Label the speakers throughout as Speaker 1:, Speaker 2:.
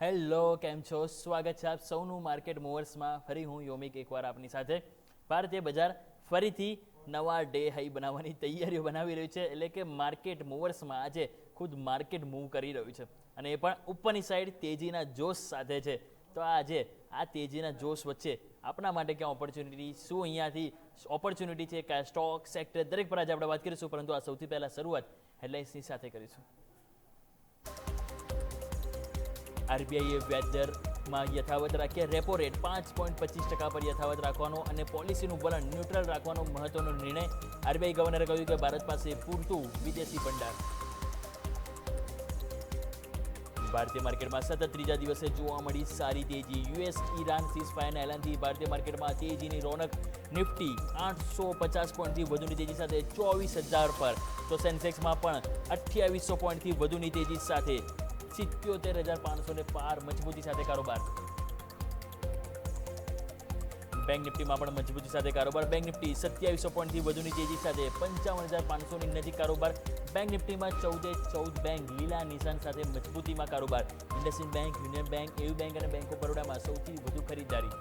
Speaker 1: Hello, કેમ છો? સ્વાગત છે આપ સૌનું માર્કેટ મૂવર્સમાં. ફરી હું યોમિક એકવાર આપની સાથે. ભારતીય બજાર ફરીથી નવા ડે હાઈ બનાવવાની તૈયારીઓ બનાવી રહ્યું છે, એટલે કે માર્કેટ મૂવર્સમાં આજે ખુદ માર્કેટ મૂવ કરી રહ્યું છે અને એ પણ ઉપરની સાઈડ તેજીના જોશ સાથે છે. તો આજે આ તેજીના જોશ વચ્ચે આપણા માટે ક્યાં ઓપોર્ચ્યુનિટી, શું અહીંયાથી ઓપોર્ચ્યુનિટી છે, કયા સ્ટોક સેક્ટર, દરેક પર આજે આપણે વાત કરીશું. પરંતુ આ સૌથી પહેલાં શરૂઆત હેડલાઇન્સની સાથે કરીશું. આરબીઆઈએ વ્યાજદરમાં યથાવત રાખ્યા. રેપો રેટ 5.25% પર યથાવત રાખવાનો અને પોલિસીનું વલણ ન્યુટ્રલ રાખવાનો મહત્વનો નિર્ણય. આરબીઆઈ ગવર્નરે કહ્યું કે ભારત પાસે પૂરતું વિદેશી ભંડાર. ભારતીય માર્કેટમાં સતત ત્રીજા દિવસે જોવા મળી સારી તેજી. યુએસ ઈરાન સીઝફાયરના એલાનથી ભારતીય માર્કેટમાં તેજીની રોનક. નિફ્ટી 850 પોઈન્ટથી વધુની તેજી સાથે 24,000 પર, તો સેન્સેક્સમાં પણ 2800 પોઈન્ટથી વધુની તેજી સાથે 77,500 પાર મજબૂતી સાથે કારોબાર. બેંક નિફ્ટીમાં પણ મજબૂતી સાથે કારોબાર. બેંક નિફ્ટી 2700 પોઈન્ટથી વધુની તેજી સાથે 55,500ની નજીક કારોબાર. બેંક નિફ્ટીમાં 14 બેંક લીલા નિશાન સાથે મજબૂતીમાં કારોબાર. IndusInd bank, union bank, AU bank અને બેંક ઓફ બરોડામાં સૌથી વધુ ખરીદારી.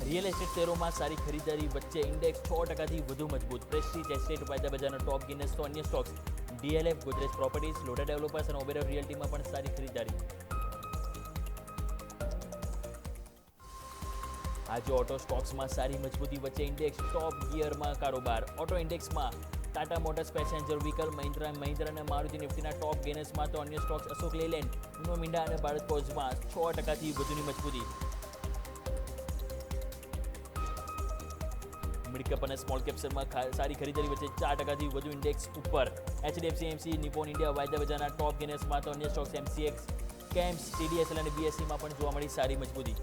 Speaker 1: રિયલ એસ્ટેટ શેરોમાં સારી ખરીદારી વચ્ચે ઇન્ડેક્સ 6%થી વધુ મજબૂત. પ્રેસ્ટીજ એસ્ટેટ વાયદા બજારનો ટોપ ગિનેસ, તો અન્ય stocks DLF, Godrej properties, Lodha developers અને ઓબેરોય રિયલ્ટીમાં પણ સારી ખરીદારી. આજે ઓટો સ્ટોક્સમાં સારી મજબૂતી વચ્ચે ઇન્ડેક્સ ટોપ ગિયરમાં કારોબાર. ઓટો ઇન્ડેક્સમાં Tata motors, passenger vehicle, Mahindra અને મારુતિ નિફ્ટીના ટોપ ગેનર્સમાં, તો અન્ય સ્ટોક્સ અશોક લેલેન્ડ, ઉનો મિન્ડા અને ભારત ફોર્જમાં 6%થી વધુની મજબૂતી. મિડ કેપ અને સ્મોલ કેપ શેરમાં સારી ખરીદારી વચ્ચે 4%થી વધુ ઇન્ડેક્સ ઉપર. એચડીએફસી એમસી, નિપોન ઇન્ડિયા વાયદા બજારના ટોપ ગેનર્સમાં, તો અન્ય સ્ટોક્સ એમસીએક્સ, કેમ્સ, ટીડીએસએલ અને બીએસસીમાં પણ જોવા મળી સારી મજબૂતી.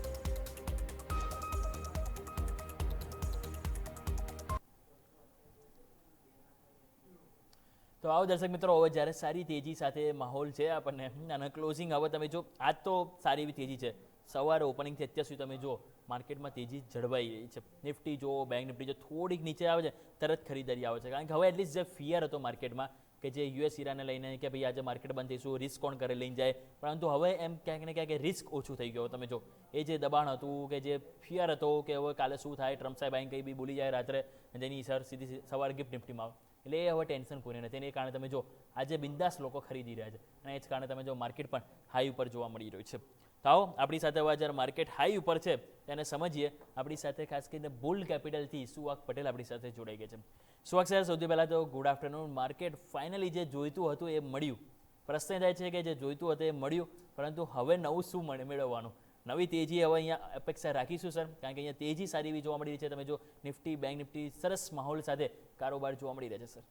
Speaker 1: તો આવો દર્શક મિત્રો, હવે જ્યારે સારી તેજી સાથે માહોલ છે આપણને અને ક્લોઝિંગ, હવે તમે જો આજ તો સારી એવી તેજી છે. સવારે ઓપનિંગથી અત્યાર સુધી તમે જો માર્કેટમાં તેજી જળવાઈ રહી છે. નિફ્ટી જો, બેંક નિફ્ટી જો થોડીક નીચે આવે છે તરત ખરીદારી આવે છે, કારણ કે હવે એટલીસ્ટ જે ફિયર હતો માર્કેટમાં કે જે યુએસ ઈરાનને લઈને કે ભાઈ આજે માર્કેટ બંધ થઈશું, રિસ્ક કોણ કરે લઈને જાય, પરંતુ હવે એમ ક્યાંક ને ક્યાંક રિસ્ક ઓછું થઈ ગયું. તમે જો એ જે દબાણ હતું, કે જે ફિયર હતો કે હવે કાલે શું થાય, ટ્રમ્પ સાહેબ આઈને કંઈ બી બોલી જાય રાત્રે, જેની સર સીધી સવારે ગિફ્ટ નિફ્ટીમાં આવે, એટલે એ હવે ટેન્શન કોઈ નથી. એને કારણે તમે જો આજે બિંદાસ લોકો ખરીદી રહ્યા છે અને એ જ કારણે તમે જો માર્કેટ પણ હાઈ ઉપર જોવા મળી રહ્યું છે. તો આવો આપણી સાથે હવે જ્યારે માર્કેટ હાઈ ઉપર છે તેને સમજીએ. આપણી સાથે ખાસ કરીને બુલ કેપિટલથી સુવાક પટેલ આપણી સાથે જોડાઈ ગયા છે. સુવાક સર, સૌથી પહેલાં તો ગુડ આફ્ટરનૂન. માર્કેટ ફાઇનલી જે જોઈતું હતું એ મળ્યું. પ્રશ્ન થાય છે કે જે જોઈતું હતું એ મળ્યું, પરંતુ હવે નવું શું મેળવવાનું? નવી તેજી હવે અહીંયા અપેક્ષા રાખીશું સર, કારણ કે અહીંયા તેજી સારી એવી જોવા મળી રહી છે. તમે જો નિફ્ટી, બેંક નિફ્ટી સરસ માહોલ સાથે કારોબાર જોવા મળી રહ્યા છે સર.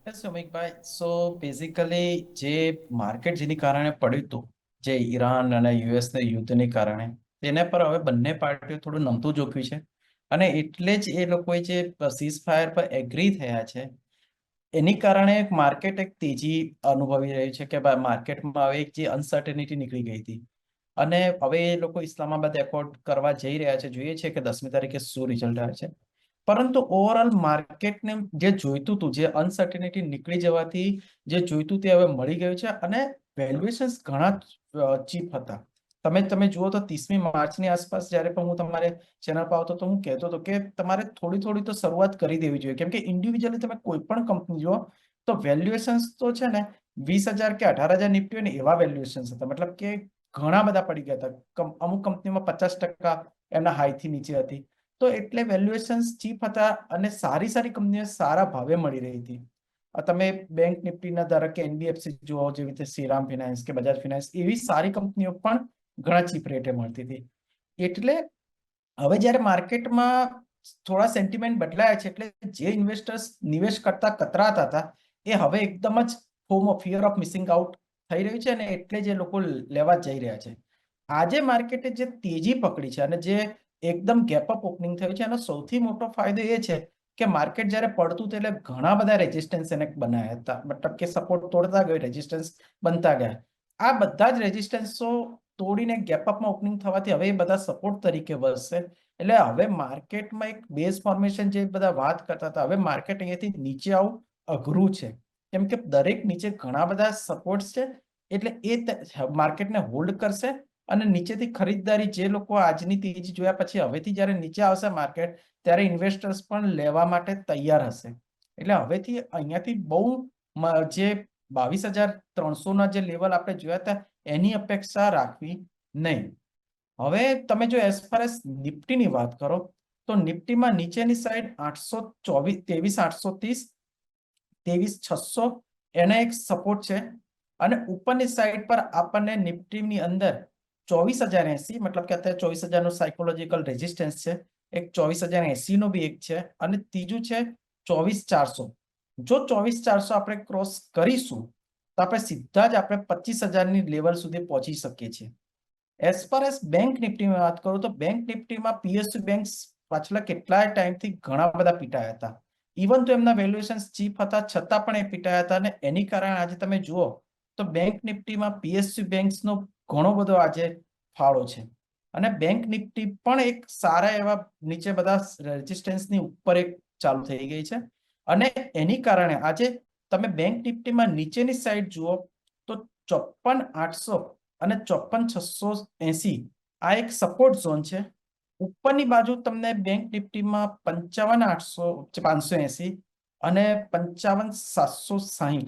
Speaker 2: યસ સુમિકભાઈ, સો બેઝિકલી જે માર્કેટ જેની કારણે પડ્યું હતું, જે ઈરાન અને યુએસના યુદ્ધને કારણે, તેના પર હવે બંને પાર્ટીઓ થોડું નમતું જોખ્યું છે અને એટલે જ એ લોકોએ જે સીઝ ફાયર પર એગ્રી થયા છે, એની કારણે માર્કેટ એક તેજી અનુભવી રહ્યું છે કે માર્કેટમાં હવે એક જે અનસર્ટેનિટી નીકળી ગઈ હતી અને હવે એ લોકો ઇસ્લામાબાદ એકોર્ડ કરવા જઈ રહ્યા છે. જોઈએ છે કે 10મી તારીખે શું રિઝલ્ટ આવે છે. પરંતુ ઓવરઓલ માર્કેટને જે જોઈતું હતું, જે અનસર્ટેનિટી નીકળી જવાથી જે જોઈતું તે હવે મળી ગયું છે અને વેલ્યુએશન્સ ઘણા ચીપ હતા. તમે જુઓ તો 30મી માર્ચની આસપાસ જ્યારે પણ હું તમારે ચેનલ પર આવતો તો હું કહેતો હતો કે તમારે થોડી થોડી તો શરૂઆત કરી દેવી જોઈએ, કેમ કે ઇન્ડિવિજ્યુઅલી તમે કોઈ પણ કંપની જુઓ તો વેલ્યુએશન્સ તો છે ને 20,000 કે 18,000 નિફ્ટી હોય ને એવા વેલ્યુએશન્સ હતા. મતલબ કે ઘણા બધા પડી ગયા હતા. અમુક કંપનીમાં 50% એમના હાઈથી નીચે હતી. તો એટલે વેલ્યુએશન્સ ચીપ હતા અને સારી સારી કંપનીઓ સારા ભાવે મળી રહી હતી. તમે બેંક નિફ્ટીના ધારો કે એનબીએફસી જુઓ, જેવી રીતે શ્રીરામ ફિનાન્સ કે બજાજ ફિનાન્સ, એવી સારી કંપનીઓ પણ ઘણા ચીપ રેટે મળતી હતી. એટલે હવે જ્યારે માર્કેટમાં થોડા સેન્ટિમેન્ટ બદલાયા છે, એટલે જે ઇન્વેસ્ટર્સ નિવેશ કરતા કતરાતા હતા એ હવે એકદમ જ ફિયર ઓફ મિસિંગ આઉટ થઈ રહ્યું છે અને એટલે જે લોકો લેવા જઈ રહ્યા છે. આજે માર્કેટે જે તેજી પકડી છે અને જે એકદમ ગેપઅપ ઓપનિંગ થયું છે, એનો સૌથી મોટો ફાયદો એ છે કે માર્કેટ જ્યારે પડતું હતું એટલે ઘણા બધા રેઝિસ્ટન્સ એને બનાવ્યા હતા, મતલબ કે સપોર્ટ તોડતા ગયો, રેઝિસ્ટન્સ બનતા ગયા. આ બધા જ રેઝિસ્ટન્સો તોડીને ગેપઅપમાં ઓપનિંગ થવાથી હવે એ બધા સપોર્ટ તરીકે વધશે. એટલે હવે માર્કેટમાં એક બેઝ ફોર્મેશન જે બધા વાત કરતા હતા, હવે માર્કેટ અહીંયાથી નીચે આવું અઘરું છે, કેમ કે દરેક નીચે ઘણા બધા સપોર્ટ્સ છે એટલે એ માર્કેટને હોલ્ડ કરશે અને નીચેથી ખરીદદારી જે લોકો આજની તેજી જોયા પછી હવેથી જ્યારે નીચે આવશે માર્કેટ ત્યારે ઇન્વેસ્ટર્સ પણ લેવા માટે તૈયાર હશે. એટલે હવેથી અહીંયાથી બહુ જે 22,300ના જે લેવલ આપણે જોયા હતા એની અપેક્ષા રાખવી નહીં. હવે તમે જો એઝ ફાર એઝ નિફ્ટીની વાત કરો તો નિફ્ટીમાં નીચેની સાઈડ 23,830, 23,600 એને એક સપોર્ટ છે અને ઉપરની સાઈડ પર આપણને નિફ્ટીની અંદર 24,080 મતલબ કે અત્યારે 24,000નો સાયકોલોજીકલ રેઝિસ્ટન્સ છે, એક 24,080 નો બી એક છે અને ત્રીજું છે 24,400. જો 24,400 આપણે ક્રોસ કરીશું તો આપણે સીધા જ આપણે 25,000ની લેવલ સુધી પહોંચી શકીએ છીએ. એઝ ફાર એઝ બેંક નિફ્ટીમાં વાત કરું તો બેંક નિફ્ટીમાં પીએસયુ બેંક્સ પાછલા કેટલાય ટાઈમથી ઘણા બધા પીટાયા હતા. ઇવન તો એમના વેલ્યુએશન્સ ચીપ હતા છતાં પણ એ પીટાયા હતા અને એની કારણે આજે તમે જુઓ તો બેંક નિફ્ટીમાં પીએસયુ બેંક્સનો ઘણો બધો આજે ફાળો છે અને બેંક નિફ્ટી પણ એક સારા એવા નીચે બધા રેઝિસ્ટન્સની ઉપર એક ચાલુ થઈ ગઈ છે અને એની કારણે આજે તમે બેંક નિફ્ટીમાં નીચેની સાઈડ જુઓ તો 54,800 અને 54,680 આ એક સપોર્ટ ઝોન છે. ઉપરની બાજુ તમને બેંક નિફ્ટીમાં 55,580 અને 55,760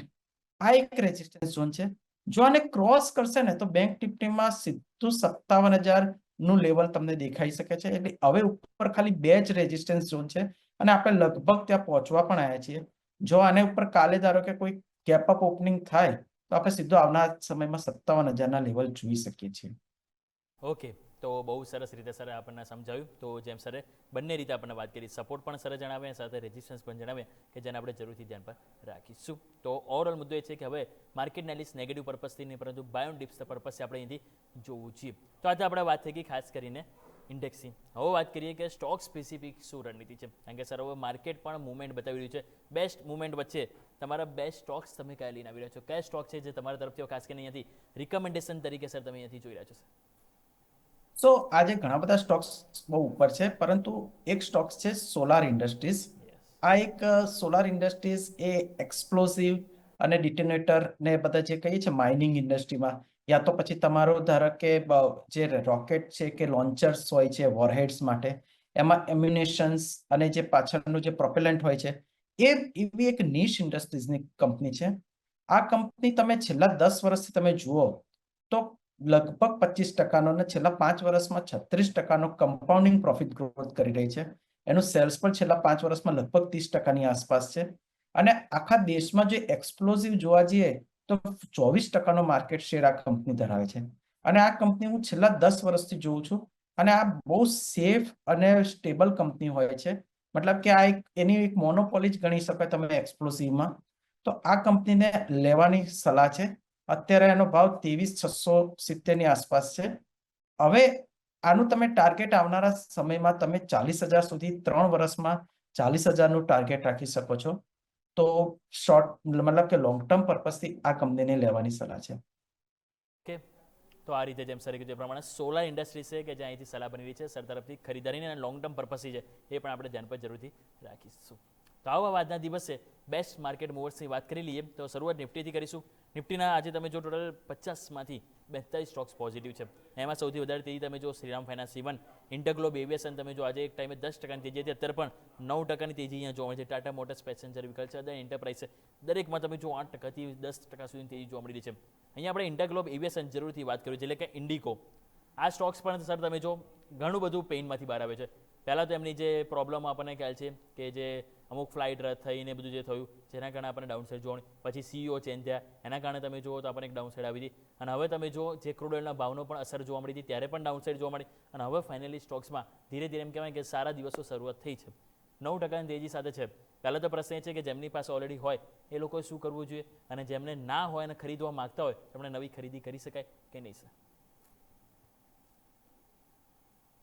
Speaker 2: આ એક રેઝિસ્ટન્સ ઝોન છે. જો આને ક્રોસ કરશે ને તો બેંક નિફ્ટીમાં સીધું 57,000 નું લેવલ તમને દેખાઈ શકે છે. એટલે હવે ઉપર ખાલી બે જ રેઝિસ્ટન્સ ઝોન છે અને આપણે લગભગ ત્યાં પહોંચવા પણ આવ્યા છીએ. જો આને ઉપર કાલે ધારો કે કોઈ ગેપ અપ ઓપનિંગ થાય તો આપણે સીધો આવનાર સમયમાં 57,000ના લેવલ જોઈ શકીએ છીએ.
Speaker 1: ઓકે, તો બહુ સરસ રીતે સરે આપણને સમજાવ્યું. તો જેમ સરે બંને રીતે આપણને વાત કરી, સપોર્ટ પણ સરે જણાવે સાથે રેઝિસ્ટન્સ પણ જણાવે કે જેને આપણે જરૂરથી ધ્યાન પર રાખીશું. તો ઓવરઓલ મુદ્દો એ છે કે હવે માર્કેટને એટલીસ્ટ નેગેટિવ પર્પઝથી નહીં પરંતુ બાય ઓન ડિપ્સ પર્પઝથી આપણે અહીંથી જોવું છીએ. તો આજે આપણે વાત થઈ ગઈ ખાસ કરીને ઇન્ડેક્સની. હવે વાત કરીએ કે સ્ટોક સ્પેસિફિક શું રણનીતિ છે, કારણ કે સર હવે માર્કેટ પણ મુવમેન્ટ બતાવી રહ્યું છે. બેસ્ટ મુવમેન્ટ વચ્ચે તમારા બેસ્ટ સ્ટોક્સ તમે કયા લઈને આવી રહ્યા છો, કયા સ્ટોક છે જે તમારા તરફથી ખાસ કરીને અહીંયાથી રિકમેન્ડેશન તરીકે સર તમે અહીંયાથી જોઈ રહ્યા છો?
Speaker 2: સો આજે ઘણા બધા સ્ટોક્સ બહુ ઉપર છે પરંતુ એક સ્ટોક્સ છે સોલાર ઇન્ડસ્ટ્રીઝ. આ એક સોલાર ઇન્ડસ્ટ્રીઝ એ એક્સપ્લોઝિવ અને ડિટોનેટર ને બધા જે કહીએ છે માઇનિંગ ઇન્ડસ્ટ્રીમાં યા તો પછી તમારો ધારો કે જે રોકેટ છે કે લોન્ચર્સ હોય છે વોરહેડ્સ માટે એમાં એમ્યુનેશન્સ અને જે પાછળનું જે પ્રોપેલન્ટ હોય છે એ એવી એક નીશ ઇન્ડસ્ટ્રીઝની કંપની છે. આ કંપની તમે છેલ્લા 10 વર્ષથી તમે જુઓ તો લગભગ 25%નો અને છેલ્લા 5 વર્ષમાં 36%નો કમ્પાઉન્ડિંગ પ્રોફિટ ગ્રોથ કરી રહી છે. એનું સેલ્સ પણ છેલ્લા 5 વર્ષમાં લગભગ 30%ની આસપાસ છે અને આખા દેશમાં જે એક્સપ્લોઝિવ જોવા જઈએ તો 24%નો માર્કેટ શેર આ કંપની ધરાવે છે અને આ કંપની હું છેલ્લા 10 વર્ષથી જોઉં છું અને આ બહુ સેફ અને સ્ટેબલ કંપની હોય છે. મતલબ કે આ એક એની એક મોનોપોલી જ ગણી શકાય તમે એક્સપ્લોઝિવમાં. તો આ કંપનીને લેવાની સલાહ છે. અત્યારે એનો ભાવ 23,670ની આસપાસ છે. હવે આનું તમે ટાર્ગેટ આવનારા સમયમાં તમે 40,000 સુધી 3 વર્ષમાં 40,000નું ટાર્ગેટ રાખી શકો છો. તો શોર્ટ મતલબ કે લોંગ ટર્મ પર્પઝથી આ કંપનીને લેવાની સલાહ છે.
Speaker 1: ઓકે, તો આ રીતે જેમ સરે કીધું એ પ્રમાણે સોલાર ઇન્ડસ્ટ્રી છે કે જ્યાં અહીંથી સલાહ બની રહી છે સર તરફથી ખરીદારીની અને લોંગ ટર્મ પર્પઝથી છે એ પણ આપણે ધ્યાન પર જરૂરથી રાખીશું. તો આવા આજના દિવસે બેસ્ટ માર્કેટ મૂવર્સની વાત કરી લઈએ તો શરૂઆત નિફ્ટીથી કરીશું. નિફ્ટીના આજે તમે જો ટોટલ 50માંથી 42 સ્ટોક્સ પોઝિટિવ છે. એમાં સૌથી વધારે તેજી તમે જો શ્રીરામ ફાઇનાન્સ ઇવન ઇન્ટરગ્લોબ એવિએશન તમે જો આજે એક ટાઈમે 10%ની તેજી હતી, અત્યારે પણ 9%ની તેજી અહીંયા જોવા મળે છે. ટાટા મોટર્સ પેસેન્જર વ્હીકલ છે, અદાની એન્ટરપ્રાઇઝ છે, દરેકમાં તમે જો 8%થી 10% સુધીની તેજી જોવા મળી રહી છે. અહીંયા આપણે ઇન્ટરગ્લોબ એવિએશન જરૂરથી વાત કરીએ છીએ એટલે કે ઇન્ડિકો. આ સ્ટોક્સ પણ સર તમે જો ઘણું બધું પેઇનમાંથી બહાર આવે છે. પહેલાં તો એમની જે પ્રોબ્લેમ આપણને ખ્યાલ છે કે જે અમુક ફ્લાઇટ રદ થઈને બધું જે થયું જેના કારણે આપણને ડાઉનસાઇડ જોવા મળી, પછી સીઈઓ ચેન્જ થયા એના કારણે તમે જુઓ તો આપણને એક ડાઉનસાઇડ આવી હતી અને હવે તમે જો જે ક્રૂડ ઓઇલના ભાવનો પણ અસર જોવા મળી હતી ત્યારે પણ ડાઉનસાઇડ જોવા મળી અને હવે ફાઇનલી સ્ટોક્સમાં ધીરે ધીરે એમ કહેવાય કે સારા દિવસો શરૂઆત થઈ છે. 9%ની તેજી સાથે છે. પહેલાં તો પ્રશ્ન એ છે કે જેમની પાસે ઓલરેડી હોય એ લોકોએ શું કરવું જોઈએ અને જેમને ના હોય અને ખરીદવા માગતા હોય તેમણે નવી ખરીદી કરી શકાય કે નહીં સર?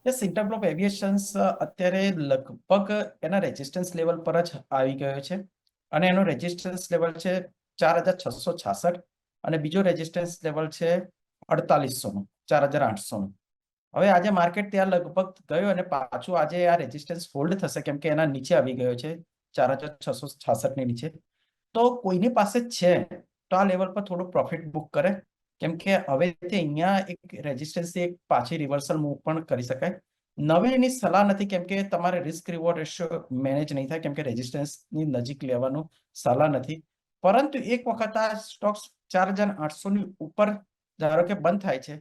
Speaker 2: યસ, ઇન્ટરગ્લોબ એવિએશન્સ અત્યારે લગભગ એના રેઝિસ્ટન્સ લેવલ પર જ આવી ગયો છે અને એનો રેઝિસ્ટન્સ લેવલ છે 4,666 અને બીજો રેઝિસ્ટન્સ લેવલ છે 4,800નો, 4,800નો. હવે આજે માર્કેટ ત્યાં લગભગ ગયો અને પાછું આજે આ રેઝિસ્ટન્સ હોલ્ડ થશે કેમ કે એના નીચે આવી ગયો છે 4,666ની નીચે. તો કોઈની પાસે છે તો આ લેવલ પર થોડું પ્રોફિટ બુક કરે કેમ કે હવેથી અહીંયા એક રેઝિસ્ટન્સથી એક પાછી રિવર્સલ મૂવ પણ કરી શકાય. નવીની સલાહ નથી, કેમ કે તમારે રિસ્ક રિવોર્ડ રેશિયો મેનેજ નહીં થાય, કેમ કે રેઝિસ્ટન્સની નજીક લેવાનું સલાહ નથી. પરંતુ એક વખત આ સ્ટોક્સ 4,800ની ઉપર ધારો કે બંધ થાય છે,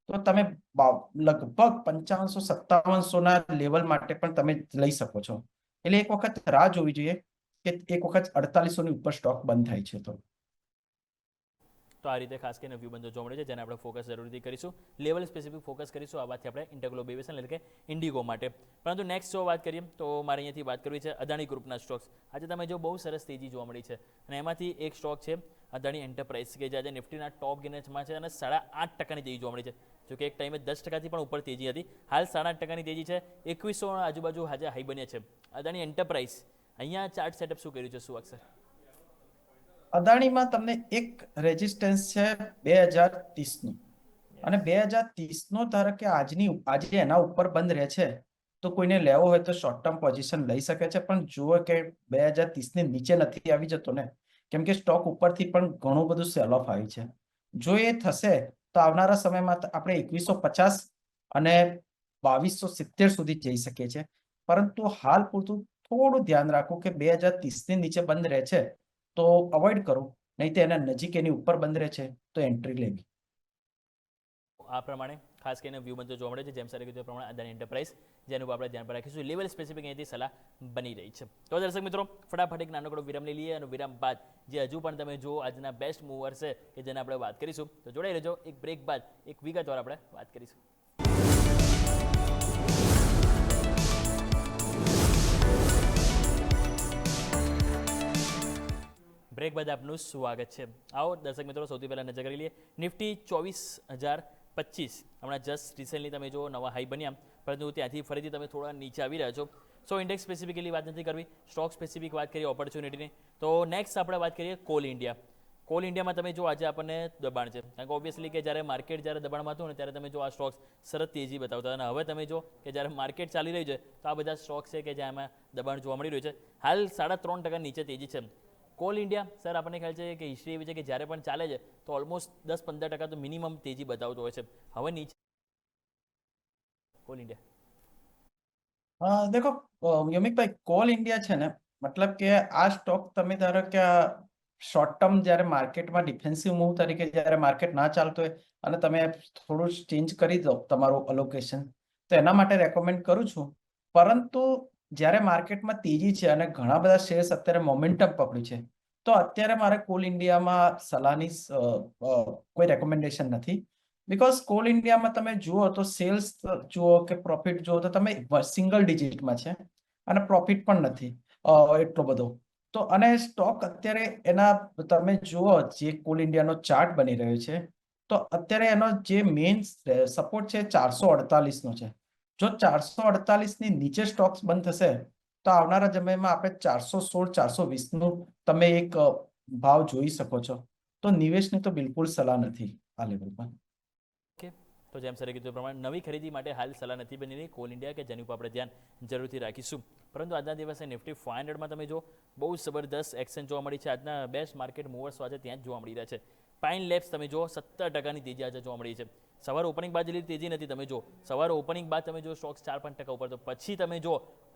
Speaker 2: તો તમે લગભગ 5500-5700ના લેવલ માટે પણ તમે લઈ શકો છો. એટલે એક વખત રાહ જોવી જોઈએ કે એક વખત 4800ની ઉપર સ્ટોક બંધ થાય છે તો.
Speaker 1: તો આ રીતે ખાસ કરીને વ્યૂ બંધો જોવા મળે છે, જેને આપણે ફોકસ જરૂરથી કરીશું. લેવલ સ્પેસિફિક ફોકસ કરીશું આ વાતથી આપણે ઇન્ટરગ્લોબ એવિએશન એટલે કે ઇન્ડિગો માટે. પરંતુ નેક્સ્ટ જો વાત કરીએ તો મારે અહીંયાથી વાત કરવી છે અદાણી ગ્રુપના સ્ટોક્સ. આજે તમે જો બહુ સરસ તેજી જોવા મળી છે અને એમાંથી એક સ્ટોક છે અદાણી એન્ટરપ્રાઇઝ કે જે આજે નિફ્ટીના ટોપ ગેનર્સમાં છે અને 8.5%ની તેજી જોવા મળી છે. જો કે એક ટાઈમે 10%થી પણ ઉપર તેજી હતી. હાલ 8.5%ની તેજી છે. 2100 આજુબાજુ આજે હાઈ બન્યા છે. અદાણી એન્ટરપ્રાઇઝ અહીંયા ચાર્ટ સેટઅપ શું કર્યું છે શું અક્ષર?
Speaker 2: અદાણીમાં તમને એક રેઝિસ્ટન્સ છે 2030નું, અને 2030નો ધારો કે આજે એના ઉપર બંધ રહે છે તો કોઈને લેવો હોય તો શોર્ટ ટર્મ પોઝિશન લઈ શકે છે. પણ જુઓ કે 2030ની નીચે નથી આવી જતો ને, કેમ કે સ્ટોક ઉપરથી પણ ઘણું બધું સેલ ઓફ આવ્યું છે. જો એ થશે તો આવનારા સમયમાં આપણે 2150 અને 2270 સુધી જઈ શકીએ છીએ. પરંતુ હાલ પૂરતું થોડું ધ્યાન રાખવું કે 2030ની નીચે બંધ રહે છે તો અવોઇડ કરો, નહીં તો એના નજીક એની ઉપર બંધ રહે છે તો એન્ટ્રી લેવી.
Speaker 1: આ પ્રમાણે ખાસ કરીને વ્યૂ બંધો જોવા મળે છે, જેમ સર કીધું એ પ્રમાણે અદાણી એન્ટરપ્રાઇઝ, જેનું આપણે ધ્યાન પર રાખીશું. લેવલ સ્પેસિફિક અહીંયાથી સલાહ બની રહી છે. તો દર્શક મિત્રો, ફટાફટ એક નાનકડો વિરામ લઈ લઈએ અને વિરામ બાદ જે હજુ પણ તમે જો આજના બેસ્ટ મૂવર છે કે જેને આપણે વાત કરીશું, તો જોડાઈ રહેજો. એક બ્રેક બાદ એક વિગતવાર આપણે વાત કરીશું. બ્રેક બાદ આપનું સ્વાગત છે. આવો દર્શક મિત્રો, સૌથી પહેલાં નજર કરી લઈએ નિફ્ટી 24,025. હમણાં જસ્ટ રિસેન્ટલી તમે જો નવા હાઈ બન્યા, પરંતુ ત્યાંથી ફરીથી તમે થોડા નીચે આવી રહ્યા છો. સો ઇન્ડેક્સ સ્પેસિફિકલી વાત નથી કરવી, સ્ટોક સ્પેસિફિક વાત કરીએ ઓપોર્ચ્યુનિટીની. તો નેક્સ્ટ આપણે વાત કરીએ કોલ ઇન્ડિયા. કોલ ઇન્ડિયામાં તમે જો આજે આપણને દબાણ છે, કારણ કે ઓબ્વિયસલી કે જ્યારે માર્કેટ જ્યારે દબાણમાં હતું ને ત્યારે તમે જો આ સ્ટોક્સ સરસ તેજી બતાવતા, અને હવે તમે જો કે જ્યારે માર્કેટ ચાલી રહી છે તો આ બધા સ્ટોક્સ છે કે જ્યાં એમાં દબાણ જોવા મળી રહ્યું છે. હાલ 3.5% નીચે તેજી છે. કોલ ઇન્ડિયા સર, આપણને ખ્યાલ છે કે હિસ્ટ્રી એવી છે કે જ્યારે પણ ચાલે છે તો ઓલમોસ્ટ 10-15% તો મિનિમમ તેજી બતાવતો હોય છે. હવે નીચે કોલ ઇન્ડિયા
Speaker 2: દેખો યમિકભાઈ, કોલ ઇન્ડિયા છે ને, મતલબ કે આ સ્ટોક તમે ધારો કે શોર્ટ ટર્મ જ્યારે માર્કેટમાં ડિફેન્સિવ મૂવ તરીકે જ્યારે માર્કેટ ના ચાલતો હોય અને તમે થોડું ચેન્જ કરી દો તમારું અલોકેશન, તો એના માટે રેકમેન્ડ કરું છું. પરંતુ જ્યારે માર્કેટમાં તેજી છે અને ઘણા બધા શેર્સ અત્યારે મોમેન્ટમ પકડ્યું છે, તો અત્યારે મારે કોલ ઇન્ડિયામાં સલાહની કોઈ રેકમેન્ડેશન નથી. બિકોઝ કોલ ઇન્ડિયામાં તમે જુઓ તો સેલ્સ જુઓ કે પ્રોફિટ જુઓ તો તમે સિંગલ ડિજિટમાં છે અને પ્રોફિટ પણ નથી એટલો બધો. તો અને સ્ટોક અત્યારે એના તમે જુઓ જે કોલ ઇન્ડિયાનો ચાર્ટ બની રહ્યો છે, તો અત્યારે એનો જે મેઇન સપોર્ટ છે 448નો છે. જો 448ની નીચે સ્ટોક્સ બંધ થશે તો આવનારા સમયમાં આપણે 416-420નું તમે એક ભાવ જોઈ શકો છો. તો નિવેશની તો બિલકુલ સલાહ નથી આ લેવલ પર.
Speaker 1: ઓકે, તો જેમ સરે કીધું એ પ્રમાણે નવી ખરીદી માટે હાલ સલાહ નથી બની રહી કોલ ઇન્ડિયા, કે જેની ઉપર આપણે ધ્યાન જરૂરથી રાખીશું. પરંતુ આજના દિવસે નિફ્ટી 500માં તમે જો બહુ જબરદસ્ત એક્શન જોવા મળી છે. આજના બેસ્ટ માર્કેટ મૂવર્સ આજે ત્યાં જ જોવા મળી રહ્યા છે. પાઇન લેબ્સ તમે જો 17%ની તેજી આજે જોવા મળી છે. સવારે ઓપનિંગ બાદ જેટલી તેજી નથી. તમે જો સવારે ઓપનિંગ બાદ તમે જો સ્ટોક્સ 4-5% ઉપર, તો પછી તમે જો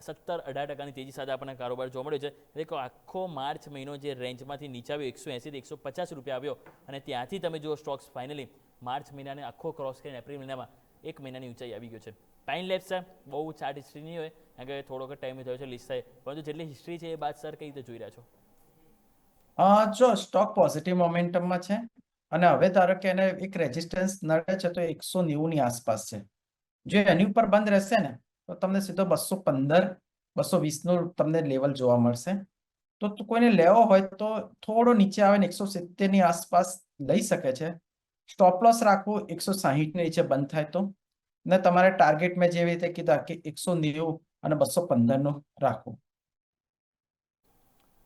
Speaker 1: 17-18%ની તેજી સાથે આપણને કારોબાર જોવા મળ્યો છે. એટલે આખો માર્ચ મહિનો જે રેન્જમાંથી નીચે આવ્યો 180 થી 150 રૂપિયા આવ્યો, અને ત્યાંથી તમે જો સ્ટોક્સ ફાઇનલી માર્ચ મહિનાને આખો ક્રોસ કરીને એપ્રિલ મહિનામાં એક મહિનાની ઊંચાઈ આવી ગયો છે. પાઇન લેબ્સ છે, બહુ ચાર્ટ હિસ્ટ્રી નહીં હોય કારણ કે થોડોક ટાઈમ થયો છે લિસ્ટ થાય, પરંતુ જેટલી હિસ્ટ્રી છે એ બાદ સર કઈ રીતે જોઈ રહ્યા છો?
Speaker 2: જો સ્ટોક પોઝિટિવ મોમેન્ટમમાં છે અને હવે ધારો કે એને એક રેઝિસ્ટન્સ નડે છે તો 190ની આસપાસ છે. જો એની ઉપર બંધ રહેશે ને તો તમને સીધો 215-220નું તમને લેવલ જોવા મળશે. તો કોઈને લેવો હોય તો થોડો નીચે આવે ને 170ની આસપાસ લઈ શકે છે. સ્ટોપ લોસ રાખવું 160ની નીચે બંધ થાય તો, ને તમારે ટાર્ગેટ મેં જેવી રીતે કીધા કે 190 અને 215નું રાખવું.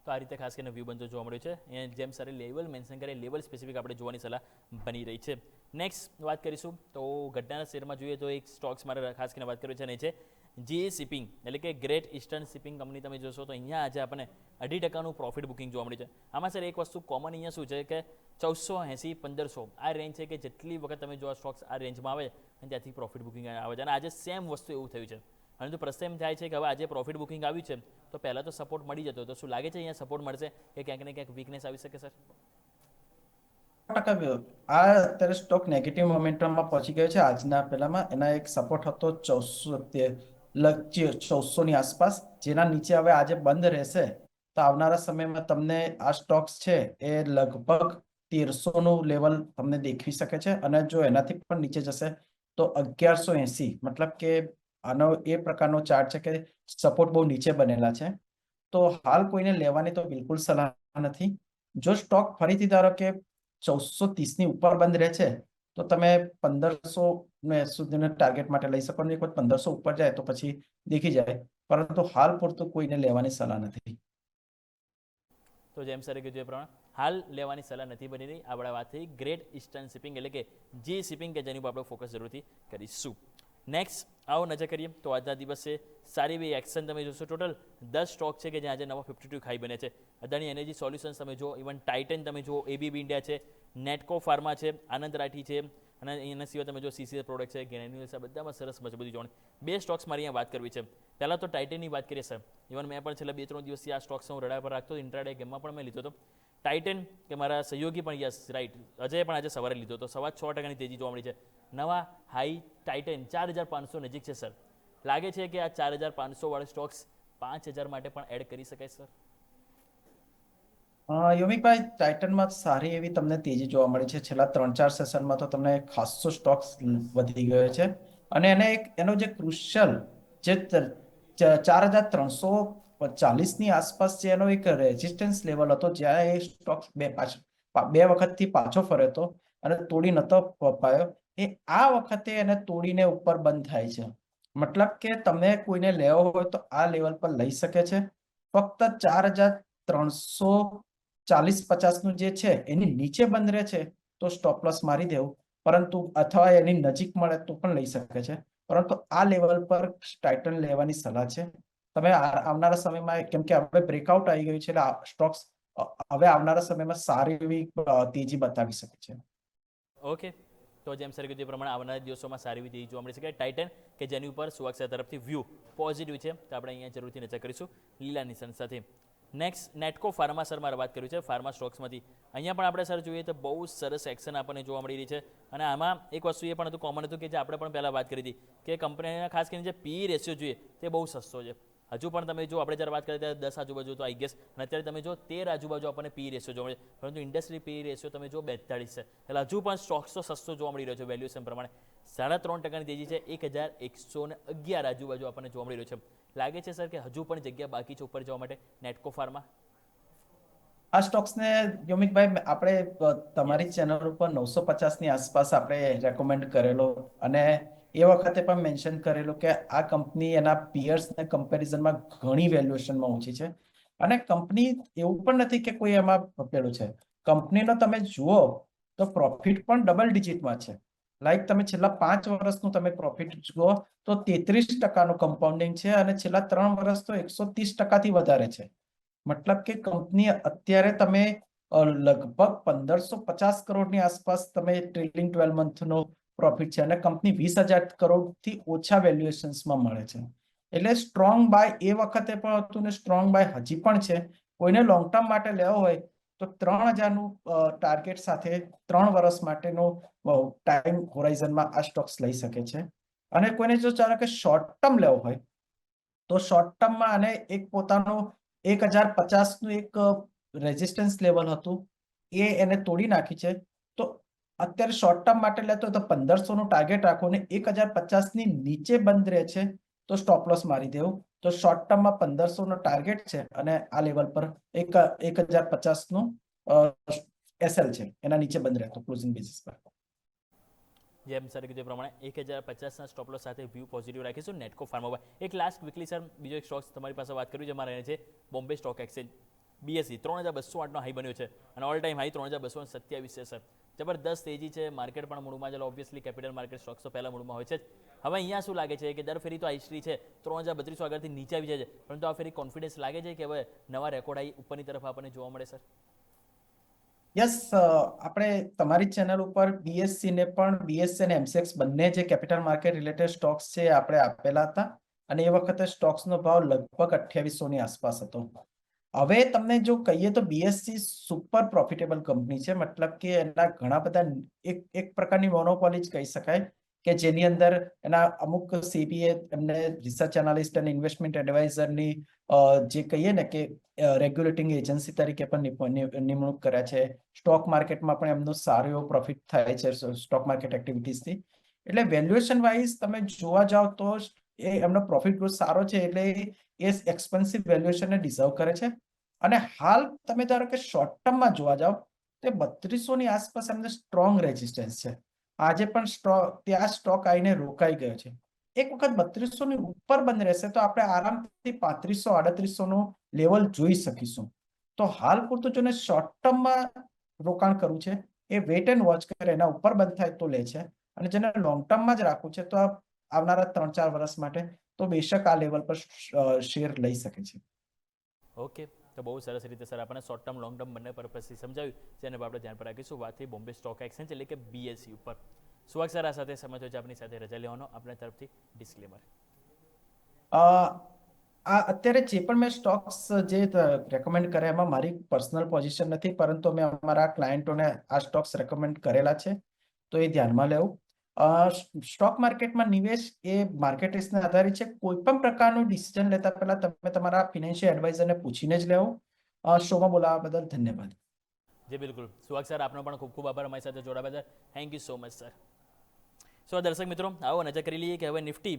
Speaker 1: તો આ રીતે ખાસ કરીને વ્યૂ બંધો જોવા મળ્યો છે. અને જેમ સરે લેવલ મેન્શન કરે, લેવલ સ્પેસિફિક આપણે જોવાની સલાહ બની રહી છે. નેક્સ્ટ વાત કરીશું તો ઘટનાના શેરમાં જોઈએ તો એક સ્ટોક્સ મારે ખાસ કરીને વાત કરવી છે, અને છે જી શિપિંગ એટલે કે ગ્રેટ ઇસ્ટર્ન શિપિંગ કંપની તમે જોશો તો અહીંયા આજે આપણને 2.5% પ્રોફિટ બુકિંગ જોવા મળી છે. આમાં સર એક વસ્તુ કોમન અહીંયા શું છે કે 1480 1500 આ રેન્જ છે કે જેટલી વખત તમે જો આ સ્ટોક્સ આ રેન્જમાં આવે અને ત્યાંથી પ્રોફિટ બુકિંગ આવે છે અને આજે સેમ વસ્તુ એવું થયું છે. અને જો પ્રશ્ન એમ થાય છે કે હવે આજે પ્રોફિટ બુકિંગ આવ્યું છે તો પહેલાં તો સપોર્ટ મળી જતો, તો શું લાગે છે અહીંયા સપોર્ટ મળશે કે ક્યાંક ને ક્યાંક વીકનેસ આવી શકે સર?
Speaker 2: આ અત્યારે સ્ટોક નેગેટિવ મોમેન્ટમમાં પહોંચી ગયો છે. આજના પેલામાં એના એક સપોર્ટ હતો 1400 ની આસપાસ, જેના નીચે હવે આજે બંધ રહેશે તો આવનારા સમયમાં તમને આ સ્ટોક્સ છે એ લગભગ 1300 નું લેવલ તમને દેખી શકે છે. અને જો એનાથી પણ નીચે જશે તો 1180, મતલબ કે આનો એ પ્રકારનો ચાર્ટ છે કે સપોર્ટ બહુ નીચે બનેલા છે. તો હાલ કોઈને લેવાની તો બિલકુલ સલાહ નથી. જો સ્ટોક ફરીથી ધારો કે 1430 ની ઉપર બંધ રહે છે તો તમે 1500 સુધીના ટાર્ગેટ માટે લઈ શકો. એક વખત 1500 ઉપર જાય તો પછી દેખી જાય, પરંતુ હાલ પૂરતું કોઈને લેવાની સલાહ નથી.
Speaker 1: તો જેમ સરે કીધું એ પ્રમાણે હાલ લેવાની સલાહ નથી બની રહી. આપણે વાત થઈ ગ્રેટ ઇસ્ટર્ન શિપિંગ એટલે કે જી શિપિંગ કે જેની ઉપર આપણે ફોકસ જરૂરથી કરીશું. નેક્સ્ટ આવો નજર કરીએ તો આજના દિવસે સારી એવી એક્શન તમે જોશો. ટોટલ 10 સ્ટોક છે કે જ્યાં આજે નવા 52 ખાઈ બને છે. અદાણી એનર્જી સોલ્યુશન્સ તમે જુઓ, ઇવન ટાઇટન તમે જુઓ, એબીબી ઇન્ડિયા છે, નેટકો ફાર્મા છે, આનંદ રાઠી છે અને એના સિવાય તમે જો સીસીએલ પ્રોડક્ટ છે, ગ્રેન્યુલ્સ છે, બધામાં સરસ મજબૂતી જોવાની. 2 સ્ટોક્સ મારી અહીંયા વાત કરવી છે. પહેલાં તો ટાઇટનની વાત કરીએ સર. ઇવન મેં પણ છેલ્લા 2-3 દિવસથી આ સ્ટોક્સ હું રડા પર રાખતો હતો. ઇન્ટ્રાડે ગેમમાં પણ મેં લીધો હતો ટાઇટન, કે મારા સહયોગી પણ યસ રાઈટ અજય પણ આજે સવારે લીધો હતો. 6.25% તેજી જોવા મળી છે. નવા હાઈ ટાઇટન 4500 નજીક છે સર. લાગે છે કે આ 4500 વાળા સ્ટોક્સ 5000 માટે પણ એડ કરી શકાય સર?
Speaker 2: યોમિકભાઈ, ટાઇટનમાં સારી એવી તમને તેજી જોવા મળી છે. છેલ્લા 3-4 સેશનમાં તો તમને ખાસો સ્ટોક્સ વધી ગયો છે. અને એને એનો જે ક્રુશિયલ જે 4340 ની આસપાસ જે એનો એક રેઝિસ્ટન્સ લેવલ હતો, જ્યાં એ સ્ટોક્સ બે વખતથી પાછો ફર્યો હતો અને તોડી નતો પાયો, એ આ વખતે એને તોડીને ઉપર બંધ થાય છે. મતલબ કે તમે કોઈને લેવો હોય તો આ લેવલ પર લઈ શકે છે. ફક્ત 4340-50 નું જે છે એની નીચે બંધ રહે છે તો સ્ટોપ લોસ મારી દેવું, પરંતુ અથવા એની નજીક મળે તો પણ લઈ શકે છે. પરંતુ આ લેવલ પર ટાઇટન લેવાની સલાહ છે. તમે આવનારા સમયમાં, કેમ કે હવે બ્રેકઆઉટ આવી ગયું છે, એટલે સ્ટોક્સ હવે આવનારા સમયમાં સારી એવી તેજી બતાવી શકે છે.
Speaker 1: ઓકે, તો જેમ સર કીધું એ પ્રમાણે આવનારા દિવસોમાં સારી એવી તેજી જોવા મળી શકે. ટાઇટન કે જેની ઉપર સુવાક્ષા તરફથી વ્યૂ પોઝિટિવ છે, તો આપણે અહીંયા જરૂરથી નજર કરીશું લીલા નિશાન સાથે. નેક્સ્ટ નેટકો ફાર્મા સર મારે વાત કર્યું છે ફાર્મા સ્ટોક્સમાંથી. અહીંયા પણ આપણે સર જોઈએ તો બહુ સરસ એક્શન આપણને જોવા મળી રહી છે. અને આમાં એક વસ્તુ એ પણ હતું, કોમન હતું, કે જે આપણે પણ પહેલાં વાત કરી હતી કે કંપનીના ખાસ કરીને જે પી રેશિયો જોઈએ તે બહુ સસ્તો છે. હજુ પણ તમે જો આપણે જ્યારે વાત કરીએ ત્યારે 10 આજુબાજુ તો આઈ ગેસ, અને અત્યારે તમે જો 13 આજુબાજુ આપણને પી રેશિયો જોવા મળે, પરંતુ ઇન્ડસ્ટ્રી પી રેશિયો તમે જો 42 છે. એટલે હજુ પણ સ્ટોક્સ તો સસ્તો જોવા મળી રહ્યો છે વેલ્યુએશન પ્રમાણે. 3.5% તેજી છે, 1111 આજુબાજુ આપણને જોવા મળી રહ્યો છે. લાગે છે સર કે હજુ પણ જગ્યા બાકી છે ઉપર જવા માટે નેટકો ફાર્મા?
Speaker 2: આ સ્ટોક્સને યોમિકભાઈ આપણે તમારી ચેનલ ઉપર 950 ની આસપાસ આપણે રેકમેન્ડ કરેલો, અને એ વખતે પણ મેન્શન કરેલું કે આ કંપની એના પિયર્સને કમ્પેરિઝનમાં ઘણી વેલ્યુએશનમાં ઓછી છે. અને કંપની એવું પણ નથી કે કોઈ એમાં પેલું છે. કંપનીનો તમે જુઓ તો પ્રોફિટ પણ ડબલ ડિજિટમાં છે. લાઈક તમે છેલ્લા 5 વર્ષનું તમે પ્રોફિટ જુઓ તો 33% કમ્પાઉન્ડિંગ છે, અને છેલ્લા 3 વર્ષ તો 130% વધારે છે. મતલબ કે કંપની અત્યારે તમે લગભગ 1550 કરોડની આસપાસ તમે ટ્રેલિંગ 12 મંથનો પ્રોફિટ છે, અને કંપની 20,000 કરોડથી ઓછા વેલ્યુએશન્સમાં મળે છે. એટલે સ્ટ્રોંગ બાય એ વખતે પણ હતું ને સ્ટ્રોંગ બાય હજી પણ છે. કોઈને લોંગ ટર્મ માટે લેવો હોય તો 3000 નું ટાર્ગેટ સાથે 3 વર્ષ માટેનો ટાઈમ હોરાઇઝનમાં આ સ્ટોક્સ લઈ શકે છે. અને કોઈને જો ચાલો કે શોર્ટ ટર્મ લેવો હોય તો શોર્ટ ટર્મમાં આને એક પોતાનું 1050 નું એક રેઝિસ્ટન્સ લેવલ હતું, એ એને તોડી નાખી છે. તો અત્યારે શોર્ટ ટર્મ માટે લેતો તો 1500 નું ટાર્ગેટ રાખો ને 1050 ની નીચે બંધ રહે છે તો સ્ટોપ લોસ મારી દેવું. તો શોર્ટ ટર્મમાં 1500 નો ટાર્ગેટ છે, અને આ લેવલ પર 1050 નું એસએલ છે, એના નીચે બંધ રહેતો ક્લોઝિંગ બેસિસ પર.
Speaker 1: જેમ સર કીધું એ પ્રમાણે 1050ના સ્ટોપ લોસ સાથે વ્યૂ પોઝિટિવ રાખીશું નેટકો ફાર્મા પર. એક લાસ્ટ ક્વિકલી સર બીજો એક સ્ટોક્સ તમારી પાસે વાત કરવી છે મારે, છે બોમ્બે સ્ટોક એક્સચેન્જ BSE. 3208નો હાઈ બન્યો છે અને ઓલ ટાઈમ હાઈ 3227 છે સર. જબરદસ્ત તેજી છે, માર્કેટ પણ મૂળમાં ચાલો ઓબ્વિયસલી કેપિટલ માર્કેટ સ્ટોક્સ તો પહેલા મૂળમાં હોય છે જ, હવે અહીંયા શું લાગે છે કે દર ફેરી તો આ હિસ્ટ્રી છે 3032 આગળથી નીચે આવી જાય છે, પરંતુ આ ફેરી કોન્ફિડન્સ લાગે છે કે હવે નવા રેકોર્ડ આવી ઉપરની તરફ આપણને જોવા મળે સર?
Speaker 2: યસ, આપણે તમારી ચેનલ ઉપર બીએસસી ને પણ બીએસસી અને એમસીએક્સ બંને જે કેપિટલ માર્કેટ રિલેટેડ સ્ટોક્સ છે આપણે આપેલા હતા, અને એ વખતે સ્ટોક્સનો ભાવ લગભગ 2800 ની આસપાસ હતો. હવે તમને જો કહીએ તો બીએસસી સુપર પ્રોફિટેબલ કંપની છે, મતલબ કે એના ઘણા બધા એક પ્રકારની મોનોપોલી જ કહી શકાય, કે જેની અંદર એના અમુક સીબીએ એમને રિસર્ચ એનાલિસ્ટ અને ઇન્વેસ્ટમેન્ટ એડવાઇઝરની જે કહીએ ને કે રેગ્યુલેટિંગ એજન્સી તરીકે પણ નિમણૂક કર્યા છે. સ્ટોક માર્કેટમાં પણ એમનો સારો એવો પ્રોફિટ થાય છે સ્ટોક માર્કેટ એક્ટિવિટીઝથી. એટલે વેલ્યુએશન વાઇઝ તમે જોવા જાઓ તો એ એમનો પ્રોફિટ ગ્રોથ સારો છે, એટલે એ એક્સપેન્સિવ વેલ્યુએશનને ડિઝર્વ કરે છે. અને હાલ તમે ધારો કે શોર્ટ ટર્મમાં જોવા જાઓ તો 3200 ની આસપાસ એમને સ્ટ્રોંગ રેઝિસ્ટન્સ છે. આજે પણ ત્યાં સ્ટોક આવીને રોકાઈ ગયો છે. એક વખત 3200 ની ઉપર બંધ રહેશે તો આપણે આરામથી 3500-3800 નું લેવલ જોઈ શકીશું. તો હાલ પૂરતું જોને શોર્ટ ટર્મમાં રોકાણ કરવું છે એ વેટ એન્ડ વોચ કરે, એના ઉપર બંધ થાય તો લે છે. અને જેને લોંગ ટર્મમાં જ રાખવું છે તો આવનારા 3-4 વર્ષ માટે તો બેશક આ લેવલ પર શેર લઈ શકે છે.
Speaker 1: ઓકે, તો બહુ સરસ રીતે સર આપણે શોર્ટ ટર્મ લોંગ ટર્મ બંને પર્પઝથી સમજાવ્યું, જેને આપણે ધ્યાન પર રાખીશું. વાત થઈ બોમ્બે સ્ટોક એક્સચેન્જ એટલે કે બીએસસી ઉપર. સુહાગ સર આ સાથે સમજ હોય છે આપણી સાથે રજા લેવાનો આપણા તરફથી ડિસ્ક્લેમર.
Speaker 2: આ અત્યારે જે પણ મેં સ્ટોક્સ જે રેકમેન્ડ કર્યા એમાં મારી પર્સનલ પોઝિશન નથી, પરંતુ અમે અમારા ક્લાયન્ટોને આ સ્ટોક્સ રેકમેન્ડ કરેલા છે, તો એ ધ્યાનમાં લેવું. સ્ટોક માર્કેટમાં નિવેશ એ માર્કેટ રિસ્કને આધારિત છે. કોઈ પણ પ્રકારનું ડિસિઝન લેતા પહેલા તમે તમારા ફિનાન્શિયલ એડવાઇઝરને પૂછીને જ લેવો. શોમાં બોલાવવા બદલ ધન્યવાદ.
Speaker 1: જી બિલકુલ સુહાગ સર, આપનો પણ ખૂબ ખૂબ આભાર અમારી સાથે જોડાવા બદલ. Thank you so much sir. So દર્શક મિત્રો, આવો નજર કરી લઈએ કે હવે નિફ્ટી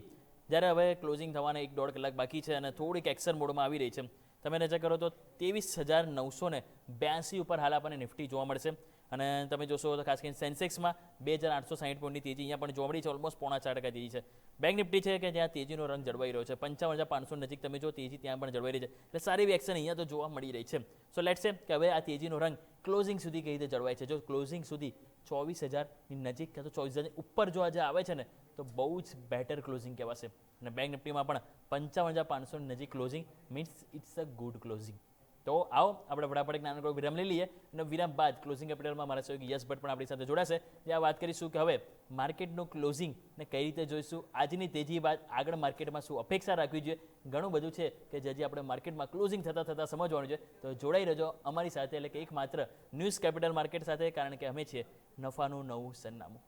Speaker 1: જ્યારે હવે ક્લોઝિંગ થવાના 1-1.5 કલાક બાકી છે અને થોડીક એક્શન મોડમાં આવી રહી છે. તમે નજર કરો તો 23,982 ઉપર હાલ આપણને નિફ્ટી જોવા મળશે. અને તમે જોશો તો ખાસ કરીને સેન્સેક્સમાં 2,860 પોઈન્ટની તેજી અહીંયા પણ જોવા મળી છે. ઓલમોસ્ટ 0.5% તેજી છે. બેંક નિફ્ટી છે કે જ્યાં તેજીનો રંગ જળવાઈ રહ્યો છે. 55,500 નજીક તમે જો તેજી ત્યાં પણ જળવાઈ રહી છે. એટલે સારી એવી એક્શન અહીંયા તો જોવા મળી રહી છે. સો લેટ્સ સે કે હવે આ તેજીનો રંગ ક્લોઝિંગ સુધી કઈ રીતે જળવાય છે. જો ક્લોઝિંગ સુધી 24,000ની નજીક કાં તો 24,000ની ઉપર જો આજે આવે છે ને તો બહુ જ બેટર ક્લોઝિંગ કહેવાશે. અને બેંક નિફ્ટીમાં પણ 55,500 નજીક closing means it's a good closing. તો આવો આપણે ફટાફટ એક નાનો વિરામ લઈ લઈએ અને વિરામ બાદ ક્લોઝિંગ કેપિટલમાં મારા સહયોગી યશ ભટ્ટ પણ આપણી સાથે જોડાશે. ત્યાં વાત કરીશું કે હવે માર્કેટનું ક્લોઝિંગ ને કઈ રીતે જોઈશું, આજની તેજી બાદ આગળ માર્કેટમાં શું અપેક્ષા રાખવી જોઈએ. ઘણું બધું છે કે જે આપણે માર્કેટમાં ક્લોઝિંગ થતાં સમજવાનું છે. તો જોડાઈ રહેજો અમારી સાથે, એટલે કે એક માત્ર ન્યૂઝ કેપિટલ માર્કેટ સાથે, કારણ કે અમે છીએ નફાનું નવું સરનામું.